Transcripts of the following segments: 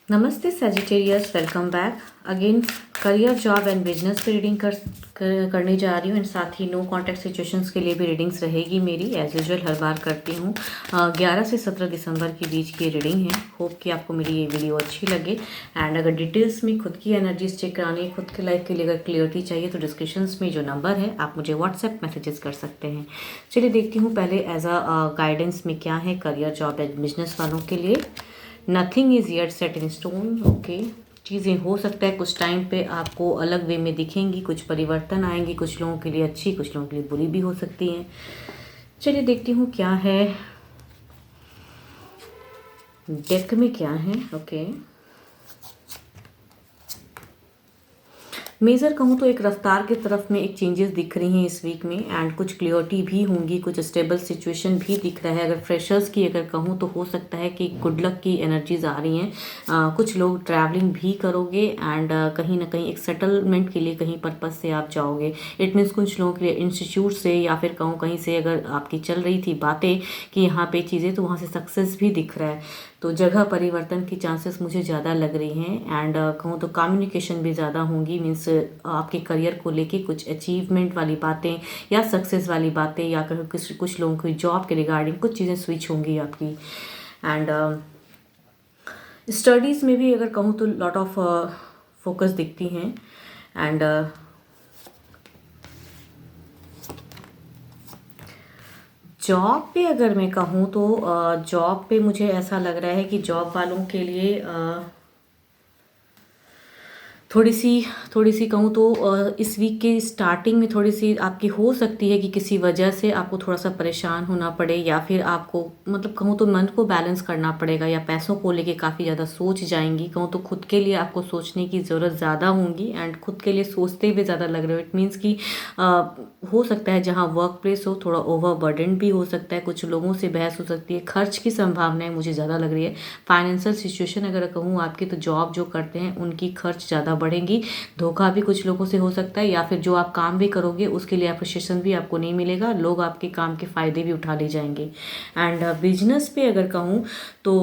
नमस्ते Sagittarius, welcome back again. Career, job and business पे reading करने जा रही हूँ एंड साथ ही नो कॉन्टैक्ट सिचुएशंस के लिए भी रीडिंग्स रहेगी मेरी। एज यूजुअल हर बार करती हूँ। 11 से 17 दिसंबर के बीच की रीडिंग है। होप कि आपको मेरी ये वीडियो अच्छी लगे। एंड अगर डिटेल्स में खुद की एनर्जीज चेक करानी, खुद के लाइफ के लिए अगर क्लियरिटी चाहिए तो डिस्क्रिप्शंस में जो नंबर है आप मुझे व्हाट्सएप मैसेजेस कर सकते हैं। चलिए देखती हूँ पहले एज अ गाइडेंस में क्या है करियर, जॉब एंड बिजनेस वालों के लिए। Nothing is yet set in stone. Okay, चीज़ें हो सकता है कुछ टाइम पे आपको अलग वे में दिखेंगी, कुछ परिवर्तन आएंगे, कुछ लोगों के लिए अच्छी, कुछ लोगों के लिए बुरी भी हो सकती हैं। चलिए देखती हूँ क्या है डेक में, क्या है। ओके, मेजर कहूँ तो एक रफ्तार की तरफ में एक चेंजेस दिख रही हैं इस वीक में एंड कुछ क्लियरिटी भी होंगी, कुछ स्टेबल सिचुएशन भी दिख रहा है। अगर फ्रेशर्स की अगर कहूँ तो हो सकता है कि गुड लक की एनर्जीज आ रही हैं। कुछ लोग ट्रैवलिंग भी करोगे एंड कहीं ना कहीं एक सेटलमेंट के लिए कहीं पर्पज से आप जाओगे। इट मीन्स कुछ लोगों के लिए इंस्टीट्यूट से या फिर कहूँ कहीं से अगर आपकी चल रही थी बातें कि यहाँ पे चीज़ें, तो वहाँ से सक्सेस भी दिख रहा है। तो जगह परिवर्तन की चांसेस मुझे ज़्यादा लग रही हैं एंड कहूँ तो कम्युनिकेशन भी ज़्यादा होंगी। मीन्स आपके करियर को लेके कुछ अचीवमेंट वाली बातें या सक्सेस वाली बातें, या कुछ लोगों की जॉब के रिगार्डिंग कुछ चीज़ें स्विच होंगी आपकी। एंड स्टडीज़ में भी अगर कहूँ तो लॉट ऑफ फोकस दिखती हैं। एंड जॉब पे अगर मैं कहूँ तो जॉब पे मुझे ऐसा लग रहा है कि जॉब वालों के लिए थोड़ी सी कहूँ तो इस वीक के स्टार्टिंग में थोड़ी सी आपकी हो सकती है कि किसी वजह से आपको थोड़ा सा परेशान होना पड़े, या फिर आपको मतलब कहूँ तो मन को बैलेंस करना पड़ेगा, या पैसों को लेके काफ़ी ज़्यादा सोच जाएंगी। कहूँ तो खुद के लिए आपको सोचने की ज़रूरत ज़्यादा होगी एंड खुद के लिए सोचते हुए ज़्यादा लग रहे हो। इट मीन्स कि हो सकता है जहाँ वर्क प्लेस हो थोड़ा ओवरबर्डन भी हो सकता है, कुछ लोगों से बहस हो सकती है, खर्च की संभावनाएं मुझे ज़्यादा लग रही है। फाइनेंशियल सिचुएशन अगर कहूँ आपकी, तो जॉब जो करते हैं उनकी खर्च ज़्यादा बढ़ेंगी। धोखा भी कुछ लोगों से हो सकता है, या फिर जो आप काम भी करोगे उसके लिए अप्रिशिएशन भी आपको नहीं मिलेगा, लोग आपके काम के फ़ायदे भी उठा ले जाएंगे। एंड बिजनेस पे अगर कहूँ तो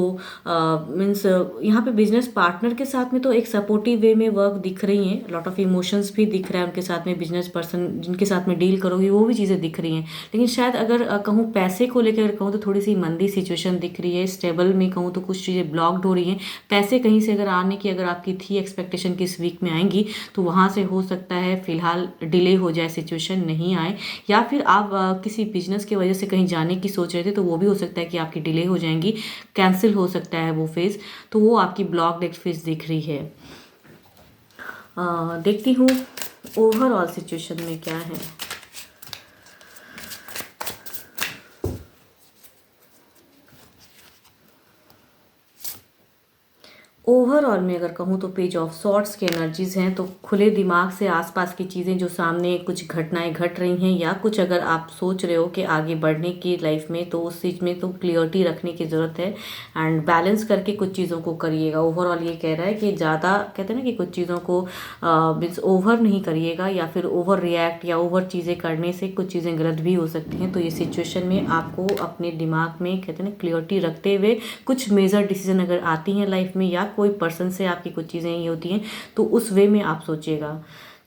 मीन्स यहाँ पे बिजनेस पार्टनर के साथ में तो एक सपोर्टिव वे में वर्क दिख रही हैं, लॉट ऑफ इमोशंस भी दिख रहा है उनके साथ में। बिजनेस पर्सन जिनके साथ में डील करोगे वो भी चीज़ें दिख रही हैं, लेकिन शायद अगर कहूँ पैसे को लेकर कहूँ तो थोड़ी सी मंदी सिचुएशन दिख रही है। स्टेबल में कहूँ तो कुछ चीज़ें ब्लॉक्ड हो रही हैं। पैसे कहीं से अगर आने की अगर आपकी थी एक्सपेक्टेशन कि इस वीक में आएंगी, तो वहाँ से हो सकता है फिलहाल डिले हो जाए, सिचुएशन नहीं आए। या फिर आप किसी बिजनेस की वजह से कहीं जाने की सोच रहे थे, तो वो भी हो सकता है कि आपकी डिले हो जाएंगी, कैंसिल हो सकता है वो फेज़। तो वो आपकी ब्लॉक्ड एक फेज़ दिख रही है। देखती हूँ ओवरऑल सिचुएशन में क्या है। ओवरऑल में अगर कहूँ तो पेज ऑफ सॉर्ट्स की एनर्जीज हैं, तो खुले दिमाग से आसपास की चीज़ें जो सामने कुछ घटनाएं घट रही हैं, या कुछ अगर आप सोच रहे हो कि आगे बढ़ने की लाइफ में, तो उस चीज़ में तो क्लियरिटी रखने की ज़रूरत है एंड बैलेंस करके कुछ चीज़ों को करिएगा। ओवरऑल ये कह रहा है कि ज़्यादा कहते हैं ना कि कुछ चीज़ों को मीन्स ओवर नहीं करिएगा, या फिर ओवर रिएक्ट या ओवर चीज़ें करने से कुछ चीज़ें गलत भी हो सकती हैं। तो ये सिचुएशन में आपको अपने दिमाग में कहते हैं ना क्लियरिटी रखते हुए कुछ मेजर डिसीजन अगर आती हैं लाइफ में, या कोई पर्सन से आपकी कुछ चीज़ें ये होती हैं, तो उस वे में आप सोचिएगा।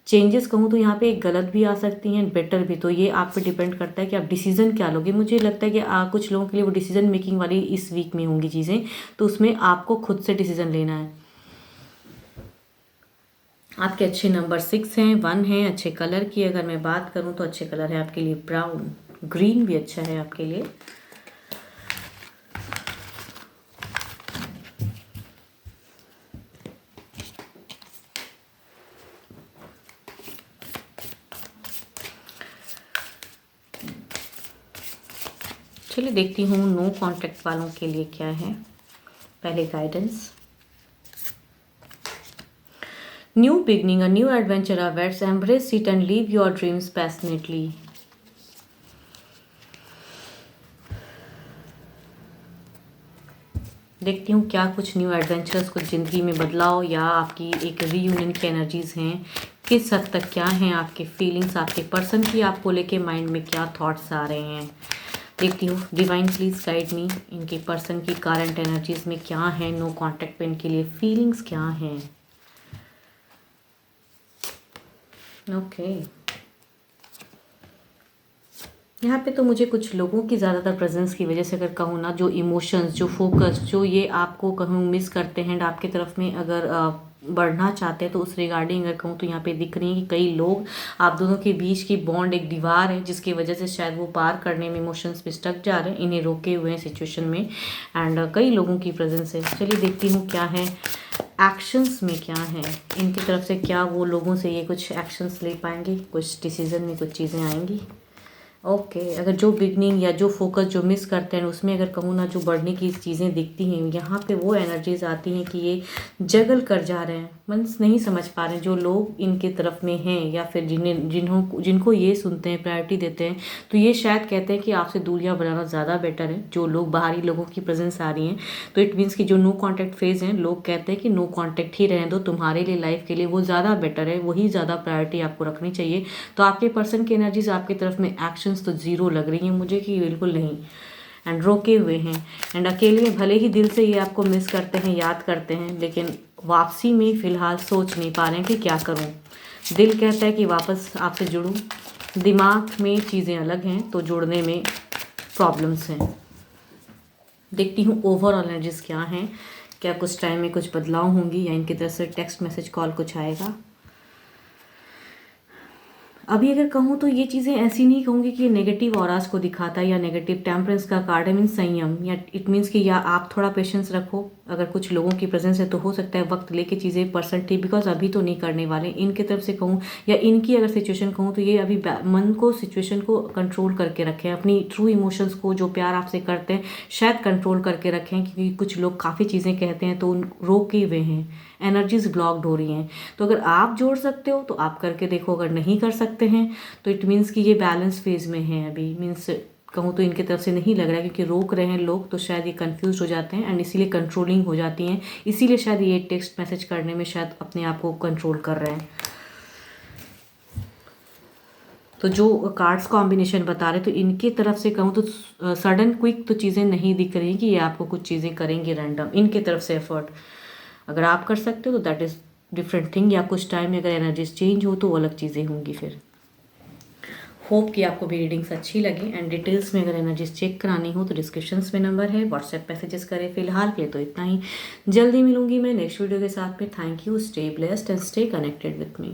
चेंजेस कहूँ तो यहाँ पे गलत भी आ सकती हैं, बेटर भी। तो ये आप पे डिपेंड करता है कि आप डिसीजन क्या लोगे। मुझे लगता है कि कुछ लोगों के लिए वो डिसीजन मेकिंग वाली इस वीक में होंगी चीज़ें, तो उसमें आपको खुद से डिसीजन लेना है। आपके अच्छे नंबर 6 हैं, 1 है। अच्छे कलर की अगर मैं बात करूँ तो अच्छे कलर है आपके लिए ब्राउन, ग्रीन भी अच्छा है आपके लिए। चलिए देखती हूँ नो कॉन्टैक्ट वालों के लिए क्या है। पहले guidance. New beginning, a new adventure awaits, embrace it and leave your dreams passionately. देखती हूँ क्या कुछ न्यू एडवेंचर्स कुछ ज़िंदगी में बदलाव, या आपकी एक रीयूनियन की एनर्जीज हैं। किस हद तक क्या हैं आपके फीलिंग्स, आपके पर्सन की आपको लेके माइंड में क्या थॉट्स आ रहे हैं। देखती हूँ डिवाइन प्लीज़ गाइड मी, इनके पर्सन की करंट एनर्जीज में क्या है, नो कांटेक्ट पे इनके लिए फीलिंग्स क्या हैं। ओके, यहाँ पे तो मुझे कुछ लोगों की ज़्यादातर प्रेजेंस की वजह से अगर कहूँ ना, जो इमोशंस, जो फोकस, जो ये आपको कहूँ मिस करते हैं, आपके तरफ में अगर बढ़ना चाहते हैं, तो उस रिगार्डिंग अगर कहूँ तो यहाँ पे दिख रही है कि कई लोग, आप दोनों के बीच की बॉन्ड एक दीवार है जिसकी वजह से शायद वो पार करने में इमोशंस पे स्टक जा रहे हैं, इन्हें रोके हुए हैं सिचुएशन में। एंड कई लोगों की प्रेजेंस है। चलिए देखती हूँ क्या है एक्शंस में, क्या है इनकी तरफ से, क्या वो लोगों से ये कुछ एक्शंस ले पाएंगे, कुछ डिसीजन में कुछ चीज़ें आएंगी। ओके, अगर जो बिगनिंग या जो फोकस जो मिस करते हैं उसमें अगर कहूँ ना, जो बढ़ने की चीज़ें दिखती हैं यहाँ पे, वो एनर्जीज आती हैं कि ये जगल कर जा रहे हैं, मीन्स नहीं समझ पा रहे हैं जो लोग इनके तरफ में हैं, या फिर जिनको ये सुनते हैं, प्रायोरिटी देते हैं, तो ये शायद कहते हैं कि आपसे दूरियां बनाना ज़्यादा बेटर है। जो लोग बाहरी लोगों की प्रेजेंस आ रही हैं, तो इट मीन्स कि जो नो कॉन्टैक्ट फेज हैं, लोग कहते हैं कि नो कॉन्टैक्ट ही रहने दो, तुम्हारे लिए लाइफ के लिए वो ज़्यादा बेटर है, वही ज़्यादा प्रायोरिटी आपको रखनी चाहिए। तो आपके पर्सन की एनर्जीज आपकी तरफ में एक्शन तो ज़ीरो लग रही हैं मुझे, कि बिल्कुल नहीं, एंड रोके हुए हैं। एंड अकेले में भले ही दिल से ये आपको मिस करते हैं, याद करते हैं, लेकिन वापसी में फ़िलहाल सोच नहीं पा रहे हैं कि क्या करूं। दिल कहता है कि वापस आपसे जुड़ूं, दिमाग में चीज़ें अलग हैं, तो जुड़ने में प्रॉब्लम्स हैं। देखती हूँ ओवरऑल एनर्जीज क्या हैं, क्या कुछ टाइम में कुछ बदलाव होंगी, या इनकी तरफ से टेक्स्ट मैसेज कॉल कुछ आएगा। अभी अगर कहूँ तो ये चीज़ें ऐसी नहीं कहूँगी कि ये नेगेटिव ऑरास को दिखाता है, या नेगेटिव टेम्परेंस का कार्ड है, मीन्स संयम, या इट मीन्स कि या आप थोड़ा पेशेंस रखो। अगर कुछ लोगों की प्रेजेंस है तो हो सकता है वक्त लेके चीज़ें परसेंट ठीक, बिकॉज अभी तो नहीं करने वाले इनके तरफ से कहूँ, या इनकी अगर सिचुएशन कहूँ तो ये अभी मन को, सिचुएशन को कंट्रोल करके रखें, अपनी ट्रू इमोशंस को, जो प्यार आपसे करते हैं शायद कंट्रोल करके रखें, क्योंकि कुछ लोग काफ़ी चीज़ें कहते हैं तो रोके हुए हैं, एनर्जीज ब्लॉक्ड हो रही हैं। तो अगर आप जोड़ सकते हो तो आप करके देखो, अगर नहीं कर सकते हैं तो इट मीन्स कि ये बैलेंस फेज में है अभी, मीन्स कहूँ तो इनके तरफ से नहीं लग रहा है, क्योंकि रोक रहे हैं लोग तो शायद ये कंफ्यूज हो जाते हैं, एंड इसीलिए कंट्रोलिंग हो जाती हैं, इसीलिए शायद ये टेक्स्ट मैसेज करने में शायद अपने आप को कंट्रोल कर रहे हैं। तो जो कार्ड्स कॉम्बिनेशन बता रहे, तो इनकी तरफ से कहूँ तो सडन क्विक तो चीज़ें नहीं दिख रही कि ये आपको कुछ चीज़ें करेंगे रैंडम, इनके तरफ से एफर्ट अगर आप कर सकते हो तो दैट इज़ डिफरेंट थिंग, या कुछ टाइम में अगर एनर्जीज चेंज हो तो वो अलग चीज़ें होंगी। फिर होप कि आपको भी रीडिंग्स अच्छी लगी, एंड डिटेल्स में अगर एनर्जीज चेक करानी हो तो डिस्क्रिप्शंस में नंबर है, व्हाट्सएप मैसेजेस करें। फिलहाल के लिए तो इतना ही, जल्दी मिलूंगी मैं नेक्स्ट वीडियो के साथ में। Thank you, stay blessed and stay connected with me.